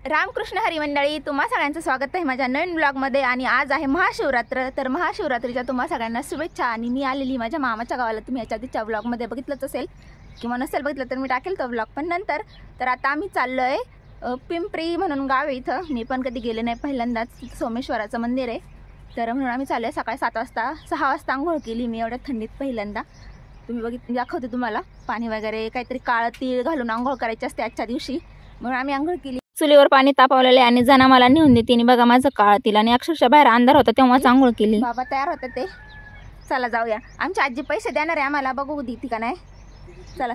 रामकृष्ण हरी मंडळी, तुम्हा सगळ्यांचं स्वागत आहे माझ्या नवीन ब्लॉगमध्ये। आणि आज आहे महाशिवरात्र, तर महाशिवरात्रीच्या तुम्हा सगळ्यांना शुभेच्छा। आणि मी आलेली माझ्या मामाच्या गावाला। तुम्ही याच्या आधीच्या ब्लॉगमध्ये बघितलंच असेल किंवा नसेल बघितलं तर मी टाकेल तो ब्लॉग पण नंतर। तर आता आम्ही चाललो आहे पिंपरी म्हणून गाव आहे इथं, मी पण कधी गेले नाही, पहिल्यांदाच सोमेश्वराचं मंदिर आहे। तर म्हणून आम्ही चाललो आहे। सकाळी 7 वाजता 6 वाजता आंघोळ केली मी एवढ्या थंडीत पहिल्यांदा। तुम्ही दाखवते तुम्हाला पाणी वगैरे काहीतरी काळं तीळ घालून आंघोळ करायची असते आजच्या दिवशी, म्हणून आम्ही आंघोळ केली। चुलीवर पाणी तापवलेले आणि जना मला नेऊन देते आणि बघा माझं काळ तिल आणि अक्षरशः बाहेर अंधार होता तेव्हाच आंघोळ केली। बाबा तयार होते ते, चला जाऊया। आमची आजी पैसे देणार आहे आम्हाला, बघू देते का नाही। चला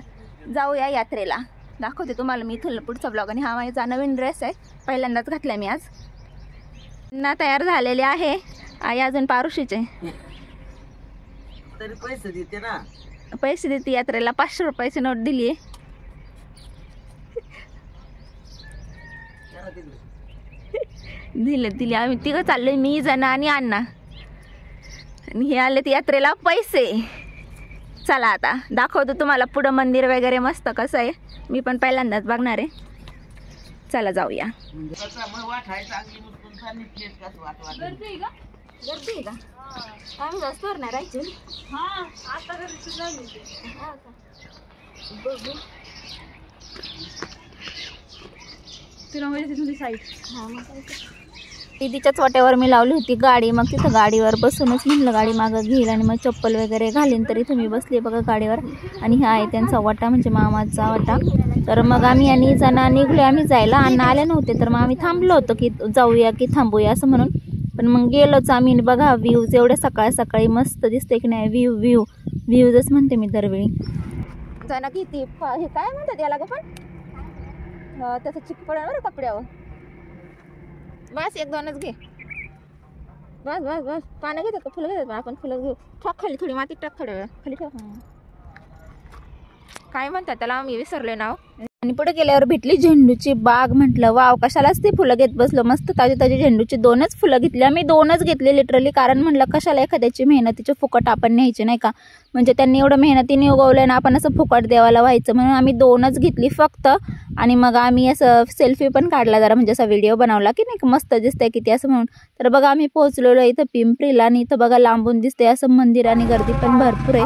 जाऊया यात्रेला, दाखवते तुम्हाला मी इथून पुढचा ब्लॉग। आणि हा माझा नवीन ड्रेस आहे, पहिल्यांदाच घातलाय मी आज। ना तयार झालेले आहे, आई अजून पारुशीचे तरी पैसे देते ना, पैसे देते यात्रेला। 500 रुपयाची नोट दिली आहे। दिले आम्ही तिघं चाललोय, मी जना आणि अण्णा, आणि हे आले यात्रेला पैसे। चला आता दाखवतो तुम्हाला पुढं मंदिर वगैरे मस्त कसं आहे, मी पण पहिल्यांदाच बघणार आहे। चला जाऊया। गर्दी आहे का? आम्ही जास्त वर नाही राहायचे। दीदीच्याच वाट्यावर मी लावली होती गाडी, मग तिथं गाडीवर बसूनच म्हणलं गाडी मागं घेईल आणि मग चप्पल वगैरे घालीन। तरी तुम्ही बसले बघा गाडीवर, आणि हा आहे त्यांचा वाटा म्हणजे मामाचा वाटा। तर मग आम्ही आणि जना निघलो आम्ही जायला, अण्णा आले नव्हते तर मग आम्ही थांबलो होतो की जाऊया की थांबूया असं म्हणून। पण मग गेलोच आम्ही। बघा व्ह्यूज एवढ्या सकाळ सकाळी मस्त दिसते की नाही, व्ह्यूजच म्हणते मी दरवेळी। जना किती हे काय म्हणतात याला ग, पण त्याचं चिक पडेल बरं कपड्यावर। बस 1-2च घे, बस बस बस। पानं घेतात का फुलं घेतात? आपण फुलं घेऊ। टाक खाली, थोडी माती टाक, थोड्या वेळ खाली टाक। काय म्हणतात त्याला, मी विसरले नाव। आणि पुढे गेल्यावर भेटली झेंडूची बाग, म्हटलं वाव कशालाच ते फुलं घेत बसलो। मस्त ताजी ताजी झेंडूची 2च फुलं घेतली आम्ही, 2च घेतले लिटरली। कारण म्हटलं कशाला एखाद्याची मेहनतीचे फुकट आपण न्यायचे नाही का, म्हणजे त्यांनी एवढं मेहनतीने उगवलं ना, आपण असं फुकट देवाला व्हायचं, म्हणून आम्ही 2च घेतली फक्त। आणि मग आम्ही असं सेल्फी पण काढला जरा, म्हणजे असा व्हिडिओ बनवला की नाही मस्त दिसतंय किती असं म्हणून। तर बघा आम्ही पोहोचलेलो इथं पिंपरीला, आणि इथं बघा लांबून दिसतंय असं मंदिर, आणि गर्दी पण भरपूर आहे।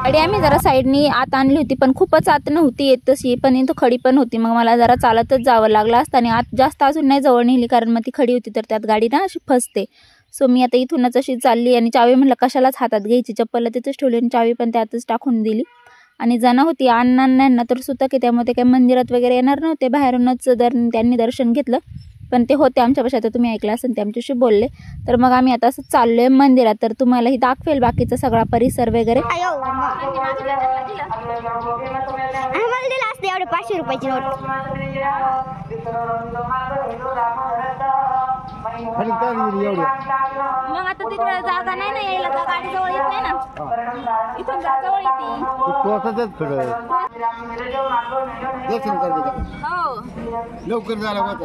गाडी आम्ही जरा साईडनी आत आणली होती, पण खूपच आत नव्हती येत तशी, पण इथं खडी पण होती, मग मला जरा चालतच जावं लागलं असतं। आणि आत जास्त अजून नाही जवळ नेली, कारण मग ती खडी होती तर त्यात गाडी ना अशी फसते। सो मी आता इथूनच अशी चालली, आणि चावी म्हणलं कशालाच हातात घ्यायची, चप्पल तिथंच ठेवली आणि चावी पण त्यातच टाकून दिली। आणि जना होती अण्णांना तर सुतक आहे, त्यामुळे ते काही मंदिरात वगैरे येणार नव्हते, बाहेरूनच त्यांनी दर्शन घेतलं। पण ते होते आमच्यापाशी, आता तुम्ही ऐकलं असेल ते आमच्याशी बोलले। तर मग आम्ही आता असं चाललोय मंदिरात, तर तुम्हालाही दाखवेल बाकीचा सगळा परिसर वगैरे। एवढे 500 रुपयाची नोट। मग आता तिकडे जागा नाही ना यायला, गाडी जवळ येत नाही ना, इथून जवळ येते। हो लवकर झाला काय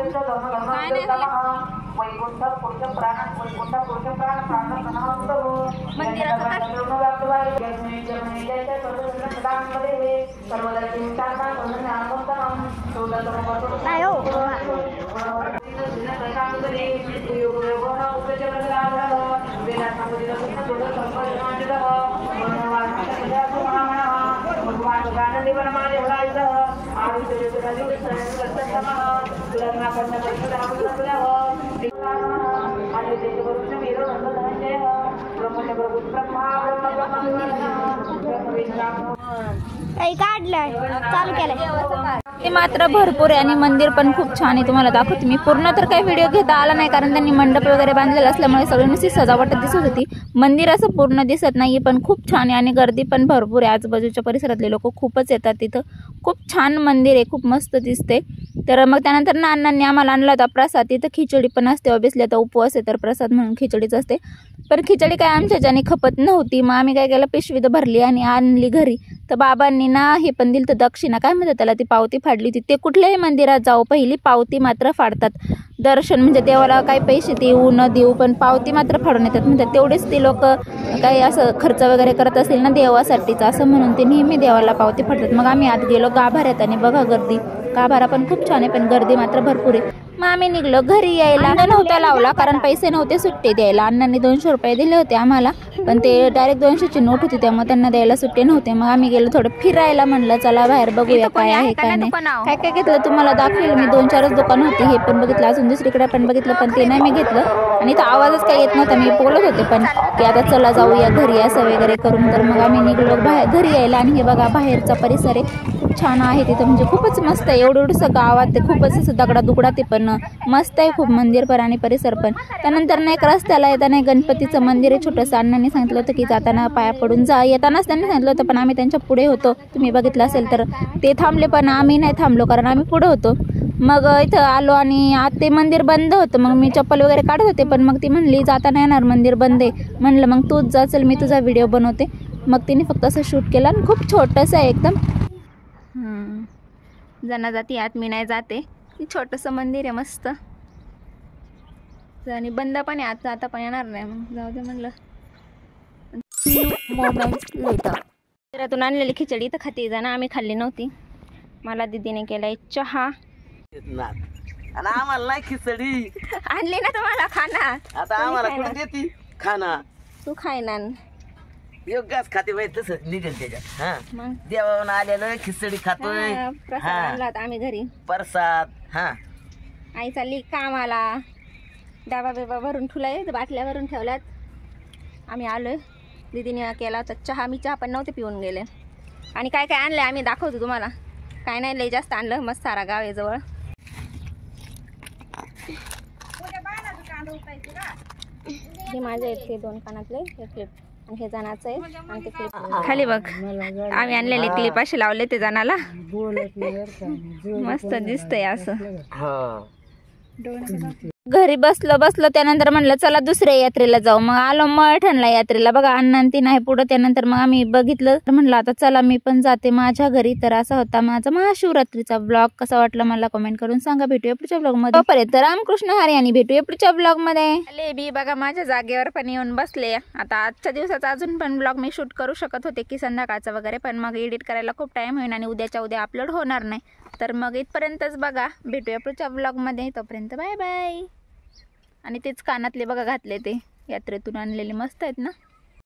नाही काढलंय चालू केलंय। ते मात्र भरपूर आहे आणि मंदिर पण खूप छान आहे, तुम्हाला दाखवते मी। पूर्ण तर काही व्हिडिओ घेता आला नाही कारण त्यांनी मंडप वगैरे बांधलेला असल्यामुळे सगळी नुसती सजावट दिसत होती, मंदिर असं पूर्ण दिसत नाही, पण खूप छान आहे आणि गर्दी पण भरपूर आहे। आजूबाजूच्या परिसरातले लोक खूपच येतात तिथं, खूप छान मंदिर आहे, खूप मस्त दिसते। तर मग त्यानंतर अण्णांनी आम्हाला आणला होता प्रसाद, तिथं खिचडी पण असते, ऑब्वियसली आता उपवास आहे तर प्रसाद म्हणून खिचडीच असते, पण खिचडी काय आमच्या ज्याने खपत नव्हती, मग आम्ही काय केलं पिशवीत भरली आणि आणली घरी। तर बाबांनी ना हे पण दिलं तर दक्षिणा काय म्हणतात त्याला, ती पावती फाडली होती. ते कुठल्याही मंदिरात जाऊ पहिली पावती मात्र फाडतात. दर्शन म्हणजे देवाला काही पैसे देऊ न देऊ पण पावती मात्र फाडून येतात म्हणतात. तेवढेच ते लोक काही असं खर्च वगैरे करत असतील ना देवासाठीच असं म्हणून ते नेहमी देवाला पावती फाडतात. मग आम्ही आत गेलो गाभाऱ्यात आणि बघा गर्दी, गाभारा पण खूप छान आहे पण गर्दी मात्र भरपूर आहे. मग आम्ही निघलो घरी यायला. अन्न नव्हता लावला कारण पैसे नव्हते सुट्टे द्यायला. अण्णांनी 200 रुपये दिले होते आम्हाला पण ते डायरेक्ट 200ची नोट होती त्यामुळे त्यांना द्यायला सुट्टे नव्हते. मग आम्ही गेलो थोडं फिरायला, म्हणलं चला बाहेर बघूया काय आहे काय नाही. काय काय घेतलं तुम्हाला दाखवेल मी. 2-4च दुकान होती. हे पण बघितलं, अजून दुसरीकडे पण बघितलं पण ते नाही मी घेतलं. आणि इथं आवाजच काही येत नव्हता. मी बोलत होते पण की आता चला जाऊया घरी असं वगैरे करून. तर मग आम्ही निघलो बाहेर घरी यायला. आणि हे बघा बाहेरचा परिसर आहे खूप छान आहे तिथं, म्हणजे खूपच मस्त आहे. एवढंसं गावात ते खूपच असं दगडादुगडा ते पण मस्त आहे खूप, मंदिर पण आणि परिसर पण. त्यानंतर ना एक रस्त्याला येताना गणपतीचं मंदिर आहे छोटंसं. अण्णांनी सांगितलं होतं की जाताना पाया पडून जा. येतानाच त्यांनी सांगितलं होतं पण आम्ही त्यांच्या पुढे होतो, तुम्ही बघितलं असेल तर. ते थांबले पण आम्ही नाही थांबलो कारण आम्ही पुढे होतो. मग इथं आलो आणि आत ते मंदिर बंद होतं. मग मी चप्पल वगैरे काढत होते पण मग ती म्हणली जाताना येणार मंदिर बंद आहे. म्हणलं मग तूच जा, चल मी तुझा व्हिडिओ बनवते. मग तिने फक्त असं शूट केलं आणि खूप छोटंसं आहे एकदम. जणा जाती आत, मी नाही जाते. छोटंसं मंदिर आहे मस्त आणि बंद पण आहे आत, आता पण येणार नाही. मग जाऊ दे म्हणलं. मंदिरातून आणलेली खिचडी तर खाते जण, आम्ही खाल्ली नव्हती. मला दीदीने केलाय चहा आणि आम्हाला नाही खिचडी आणली ना तुम्हाला खाना. आता आम्हाला कुठे देती खाना. तू खाय ना योग्यच खाते बाई, तसं निघेल त्याच्यात. हा मग देवाहून आलेलं खिचडी खातोय. प्रसाद आणला होता आम्ही घरी, प्रसाद. हा आई चालली कामाला, डाबा बिबा भरून ठेवलाय, बाटल्या भरून ठेवल्यात. आम्ही आलोय. दीदीने केला होता चहा, मी चहा पण नव्हते पिऊन गेले. आणि काय काय आणलंय आम्ही दाखवतो तुम्हाला. काय नाही लय जास्त आणलं, मस्त सारा गाव आहे जवळ. हे माझे आहेत ते 2 कानातले, हे क्लिप आणि हे जणाचं आहे. आणि ते क्लिप खाली बघ आम्ही आणलेले क्लिप असे लावले ते जणाला, मस्त दिसतंय असं. घरी बसलो त्यानंतर म्हणलं चला दुसऱ्या यात्रेला जाऊ. मग आलो मळठणला यात्रेला. बघा अण्णा ती नाही पुढं. त्यानंतर मग आम्ही बघितलं तर म्हणलं आता चला मी पण जाते माझ्या घरी. तर असा होता माझा महाशिवरात्रीचा ब्लॉग. कसा वाटला मला कमेंट करून सांगा. भेटूया पुढच्या ब्लॉग मध्ये. पर्यंत रामकृष्ण हरी आणि भेटूया पुढच्या ब्लॉग मध्ये. आले बी बघा माझ्या जागेवर पण येऊन बसले. आता आजच्या दिवसाचा अजून पण ब्लॉग मी शूट करू शकत होते की संध्याकाळचा वगैरे, पण मग एडिट करायला खूप टाइम होईल आणि उद्याच्या उद्या अपलोड होणार नाही. तर मग इथपर्यंतच बघा. भेटूया पुढच्या ब्लॉग मध्ये. तोपर्यंत बाय बाय. आणि तेच कानातले बघा घातले ते यात्रेतून आणलेले, मस्त आहेत ना.